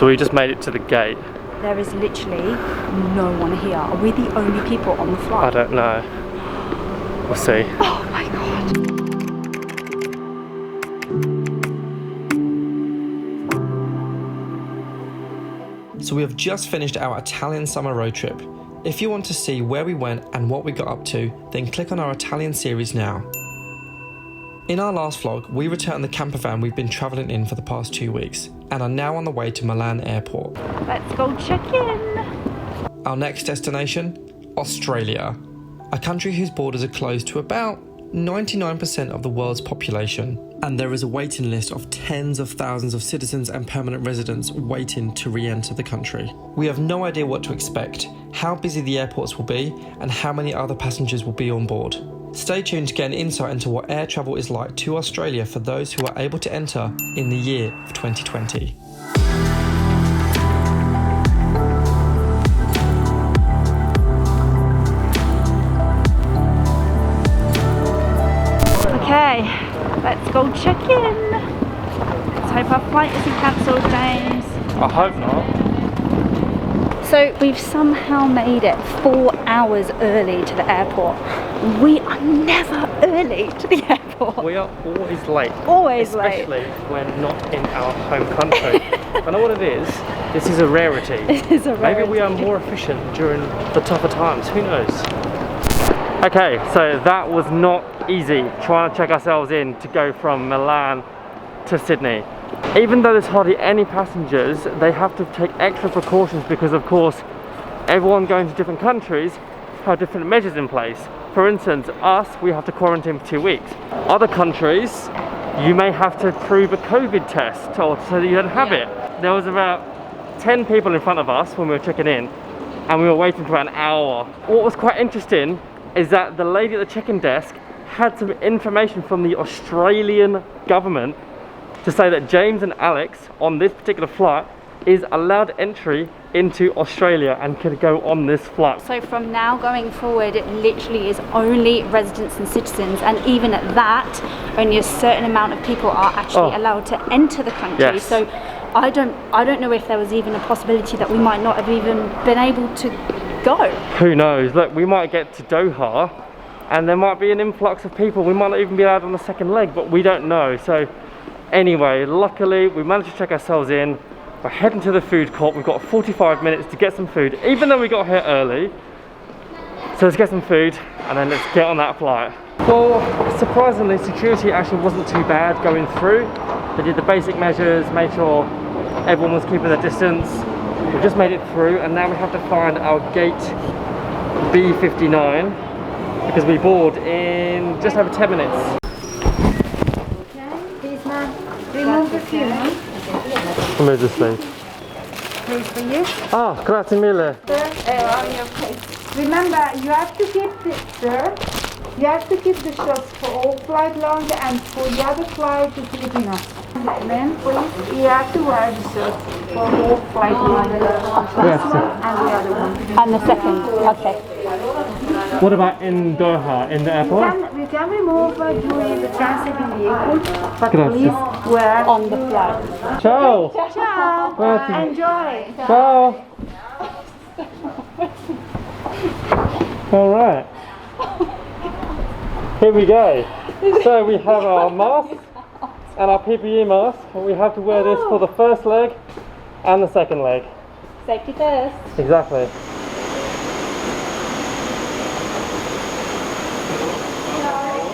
So we just made it to the gate. There is literally no one here. Are we the only people on the flight? I don't know. We'll see. Oh my god. So we have just finished our Italian summer road trip. If you want to see where we went and what we got up to, then click on our Italian series now. In our last vlog, we returned the camper van we've been travelling in for the past 2 weeks and are now on the way to Milan airport. Let's go check in. Our next destination, Australia, a country whose borders are closed to about 99% of the world's population. And there is a waiting list of tens of thousands of citizens and permanent residents waiting to re-enter the country. We have no idea what to expect, how busy the airports will be, and how many other passengers will be on board. Stay tuned to get an insight into what air travel is like to Australia for those who are able to enter in the year of 2020. Okay, let's go check in. Let's hope our flight isn't cancelled, James. I hope not. So we've somehow made it 4 hours early to the airport. We are never early to the airport. We are always late. Always late. Especially when not in our home country. I know what it is. This is a rarity. It is a rarity. Maybe we are more efficient during the tougher times. Who knows? Okay, so that was not easy trying to check ourselves in to go from Milan to Sydney. Even though there's hardly any passengers, they have to take extra precautions because, of course, everyone going to different countries have different measures in place. For instance, us, we have to quarantine for 2 weeks. Other countries, you may have to prove a COVID test or so that you don't have it. There was about 10 people in front of us when we were checking in, and we were waiting for about an hour. What was quite interesting is that the lady at the check-in desk had some information from the Australian government to say that James and Alex on this particular flight is allowed entry into Australia and could go on this flight. So from now going forward, it literally is only residents and citizens, and even at that, only a certain amount of people are actually allowed to enter the country. Yes. So I don't know if there was even a possibility that we might not have even been able to go. Who knows? Look, we might get to Doha and there might be an influx of people. We might not even be allowed on the second leg, but we don't know. So anyway, luckily we managed to check ourselves in. We're heading to the food court. We've got 45 minutes to get some food, even though we got here early. So let's get some food and then let's get on that flight. Well, surprisingly, security actually wasn't too bad going through. They did the basic measures, made sure everyone was keeping their distance. We just made it through, and now we have to find our gate B59 because we board in just over 10 minutes. Okay, please ma'am, remove the fuel. Remove this thing. Please for you. Ah, grazie mille. Sir, on your plate. Remember, you have to keep the, sir, you have to keep the shots for all flight long and for the other flight to Filipino. Then please, you have to wear the shots for all flight long. This one and the other one. And the second, okay. What about in Doha, in the airport? We can remove during the transit in vehicle, but Grazie. please wear On the flight. Ciao! Ciao! Grazie. Enjoy! Ciao! Alright. Here we go. So we have our mask and our PPE mask, and we have to wear this for the first leg and the second leg. Safety first. Exactly.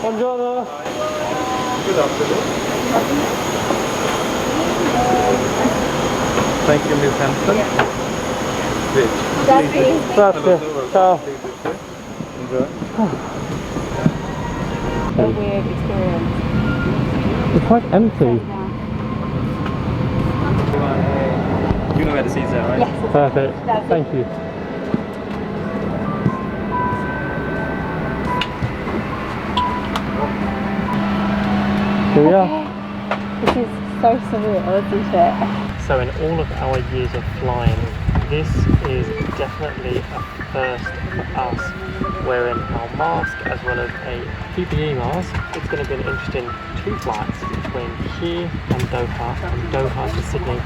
Buongiorno. Good afternoon. Thank you, Ms. Hampton. Great. Grazie. Grazie. Ciao. Enjoy. A weird experience. It's quite empty. You know where the seats are, right? Yes. Perfect. Thank you. Here we are. This is so surreal, isn't it? So in all of our years of flying, this is definitely a first for us, wearing our mask as well as a PPE mask. It's going to be an interesting 2 flights between here and Doha to Sydney.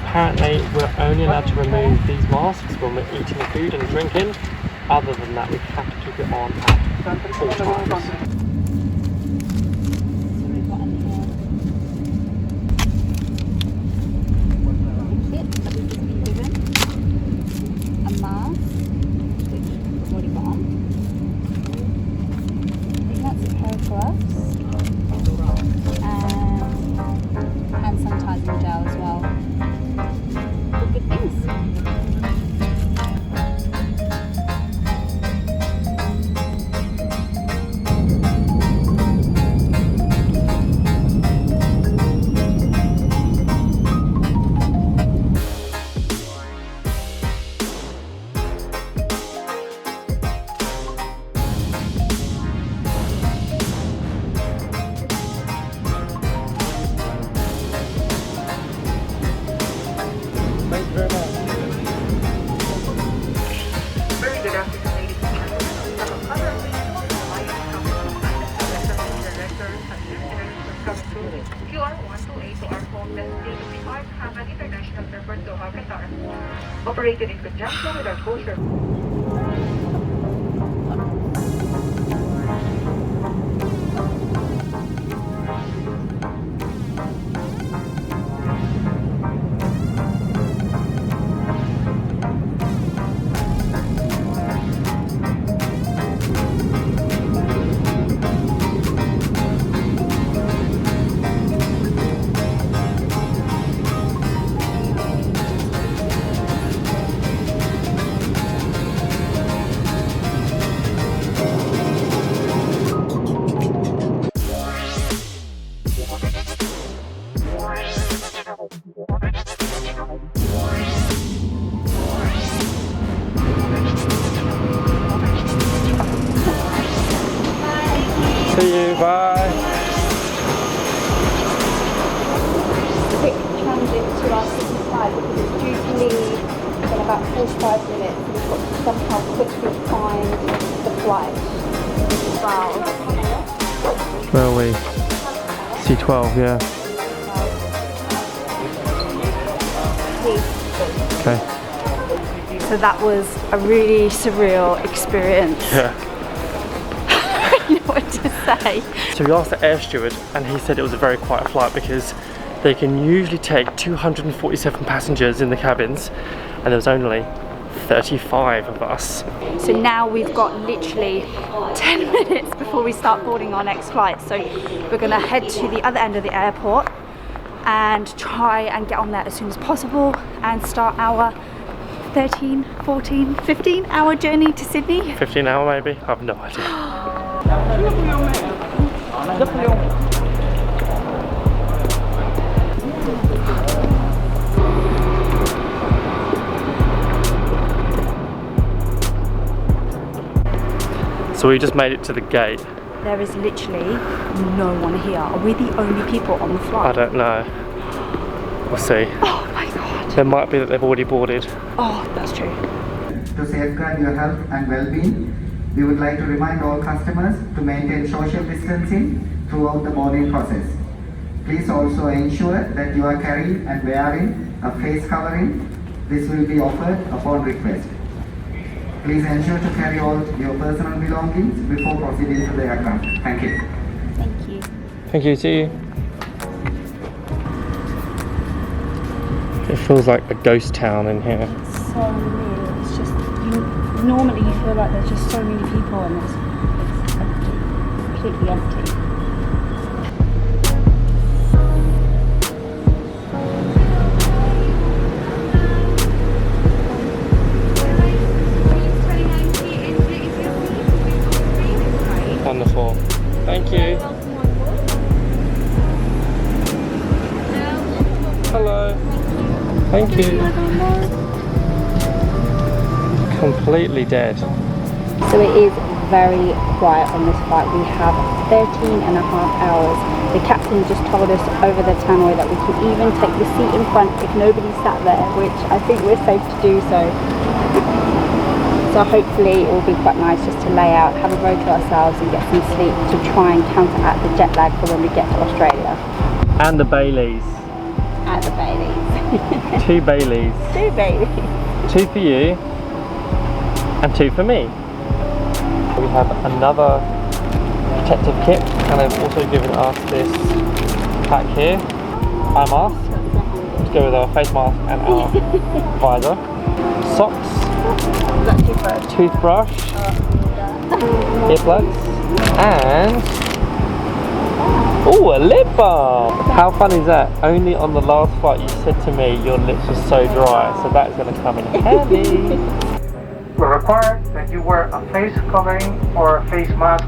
apparently we're only allowed to remove these masks when we're eating food and drinking. Other than that, we have to keep it on at all times. Operated in conjunction with our kosher. See you, bye. Quick transit to our city flight because it's due to leave in about 45 minutes. We've got to somehow quickly find the flight. Wow. Where are we? C12, yeah. Okay. So that was a really surreal experience. Yeah. I don't know what to say. So we asked the air steward and he said it was a very quiet flight because they can usually take 247 passengers in the cabins and there was only 35 of us. So now we've got literally 10 minutes before we start boarding our next flight. So we're gonna head to the other end of the airport and try and get on there as soon as possible and start our 13, 14, 15 hour journey to Sydney. 15 hour maybe? I have no idea. So we just made it to the gate. There is literally no one here. Are we the only people on the flight? I don't know. We'll see. Oh my god. There might be that they've already boarded. Oh, that's true. To safeguard your health and well-being, we would like to remind all customers to maintain social distancing throughout the boarding process. Please also ensure that you are carrying and wearing a face covering. This will be offered upon request. Please ensure to carry all your personal belongings before proceeding to the aircraft. Thank you. Thank you. Thank you, see you. It feels like a ghost town in here. It's so weird. It's just, normally you feel like there's just so many people and it's empty. Completely empty. Wonderful. Thank you. Hello. Thank you. Completely dead. So it is very quiet on this flight. We have 13 and a half hours. The captain just told us over the tannoy that we can even take the seat in front if nobody sat there, which I think we're safe to do so. So hopefully it will be quite nice just to lay out, have a row to ourselves and get some sleep to try and counteract the jet lag for when we get to Australia. And the Baileys. And the Baileys. 2 Baileys. 2 baby. 2 for you and 2 for me. We have another protective kit, and they've also given us this pack here, eye mask to go with our face mask and our visor, socks, toothbrush, earplugs, and oh, a lip balm! How fun is that? Only on the last flight you said to me your lips were so dry, so that's going to come in handy. We require that you wear a face covering or a face mask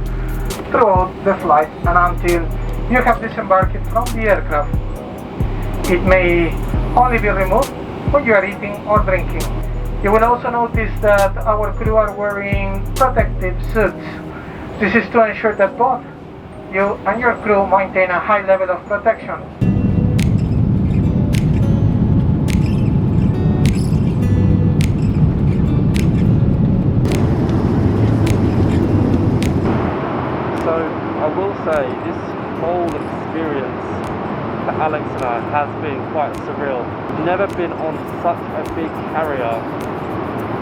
throughout the flight and until you have disembarked from the aircraft. It may only be removed when you are eating or drinking. You will also notice that our crew are wearing protective suits. This is to ensure that both you and your crew maintain a high level of protection. So I will say this whole experience for Alex and I has been quite surreal. Never been on such a big carrier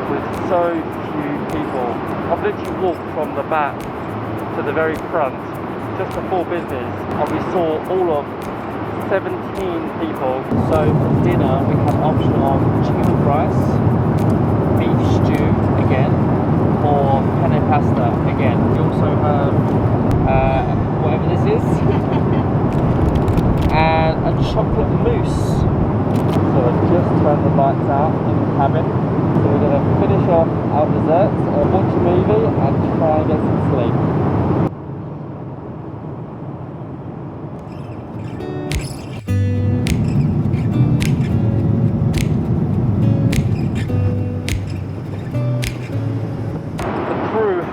with so few people. I've literally walked from the back to the very front just before business, and we saw all of 17 people. So for dinner we have an option of chicken rice, beef stew again, or penne pasta again. We also have whatever this is, and a chocolate mousse. So I just turned the lights out in the cabin. So we're going to finish off our desserts, watch a movie and try and get some sleep.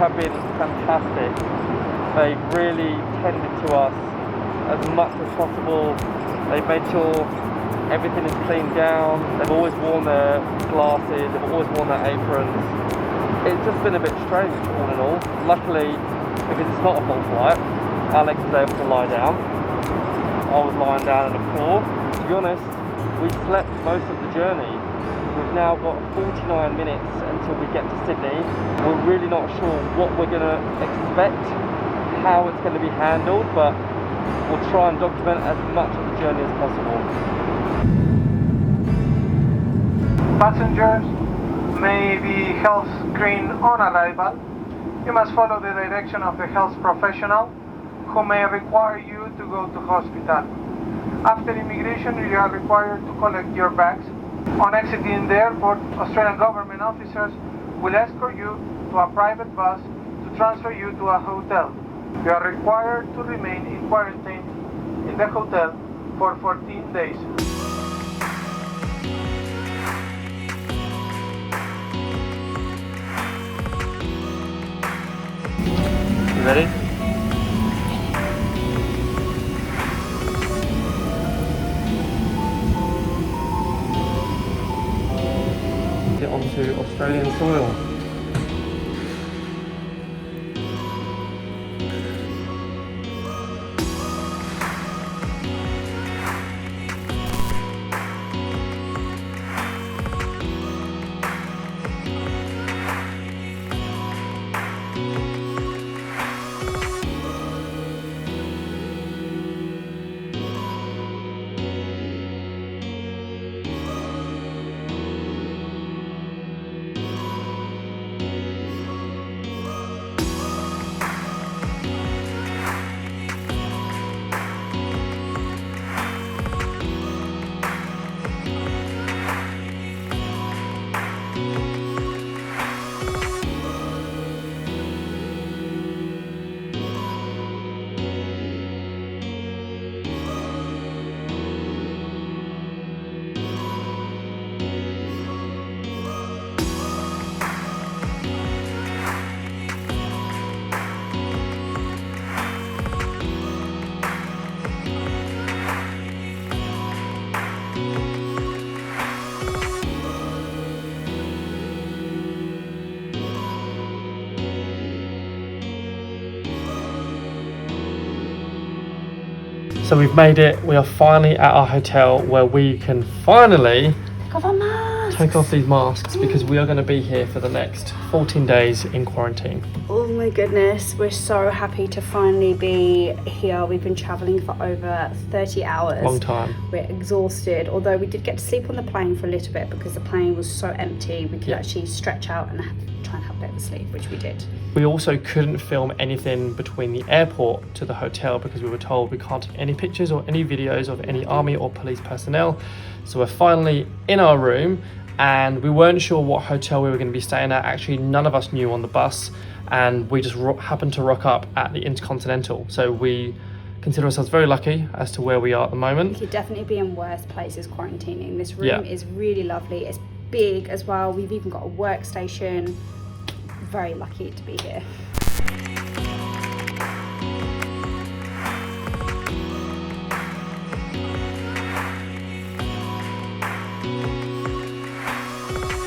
Have been fantastic. They really tended to us as much as possible. They've made sure everything is cleaned down. They've always worn their glasses, they've always worn their aprons. It's just been a bit strange all in all. Luckily, because it's not a full flight, Alex was able to lie down. I was lying down on the floor. To be honest, we slept most of the journey. We've now got 49 minutes until we get to Sydney. We're really not sure what we're going to expect, how it's going to be handled, but we'll try and document as much of the journey as possible. Passengers may be health screened on arrival. You must follow the direction of the health professional who may require you to go to hospital. After immigration, you are required to collect your bags. On exiting the airport, Australian government officers will escort you to a private bus to transfer you to a hotel. You are required to remain in quarantine in the hotel for 14 days. You ready? Onto Australian soil. So we've made it. We are finally at our hotel where we can finally Got our masks. take off these masks because we are going to be here for the next 14 days in quarantine. Oh my goodness, we're so happy to finally be here. We've been traveling for over 30 hours. Long time. We're exhausted, although we did get to sleep on the plane for a little bit because the plane was so empty. We could actually stretch out and try and have a bit of a sleep, which we did. We also couldn't film anything between the airport to the hotel because we were told we can't take any pictures or any videos of any army or police personnel. So we're finally in our room and we weren't sure what hotel we were going to be staying at. Actually, none of us knew on the bus, and we just happened to rock up at the Intercontinental. So we consider ourselves very lucky as to where we are at the moment. We could definitely be in worse places quarantining. This room is really lovely. It's big as well. We've even got a workstation. Very lucky to be here.